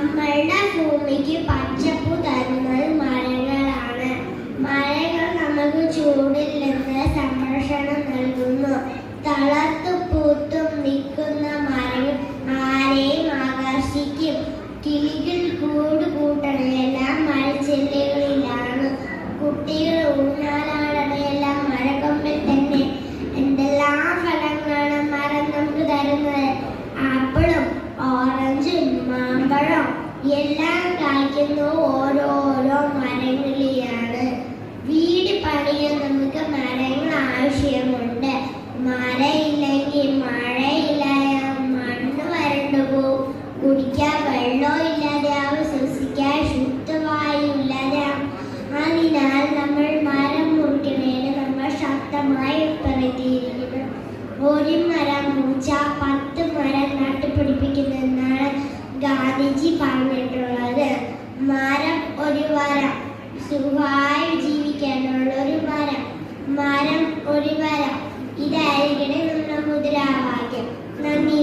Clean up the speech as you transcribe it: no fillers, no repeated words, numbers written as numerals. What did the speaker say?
നമ്മളുടെ ഭൂമിക്ക് പച്ചപ്പ് തരുന്നത് മരങ്ങളാണ്. മരങ്ങൾ നമുക്ക് ചൂടിൽ നിന്ന് സംരക്ഷണം നൽകുന്നു. തളർത്തു പൂത്തും നിൽക്കുന്ന മരങ്ങൾ ആരെയും ആകർഷിക്കും. കിളികൾ കൂട് കൂട്ടണയെല്ലാം മരച്ചില്ലകളിലാണ്. കുട്ടികൾ ഊഞ്ഞാലാടണയെല്ലാം മരക്കൊമ്പിൽ തന്നെ. എന്തെല്ലാം ഫലങ്ങളാണ് മരം നമുക്ക് തരുന്നത്. ആപ്പിളും ഓറഞ്ചും മാമ്പഴം എല്ലാം കായ്ക്കുന്നു ഓരോരോ മരങ്ങളിലാണ്. വീട് പണിയാൻ നമുക്ക് മരങ്ങൾ ആവശ്യമുണ്ട്. മരമില്ലെങ്കിൽ മഴയില്ലായ മണ്ണ് വരണ്ടു പോവും. കുടിക്കാൻ വെള്ളം ഇല്ലാതെയാവും. ശ്വസിക്കാൻ ശുദ്ധവായു ഇല്ലാതെയാവും. അതിനാൽ നമ്മൾ മരം മുറിക്കുന്നതിന് നമ്മൾ ശക്തമായി പ്രതികരിക്കുന്നു. ഒരു മരം മുറിച്ചാൽ 10 മരം നട്ടുപിടിപ്പിക്കുന്നെന്നാണ് ഗാന്ധിജി പറഞ്ഞിട്ടുള്ളത്. മരം ഒരു വരം, സുഖമായി ജീവിക്കാനുള്ള ഒരു മരം. മരം ഒരു വരം, ഇതായിരിക്കണം നമ്മുടെ മുദ്രാവാക്യം. നന്ദി.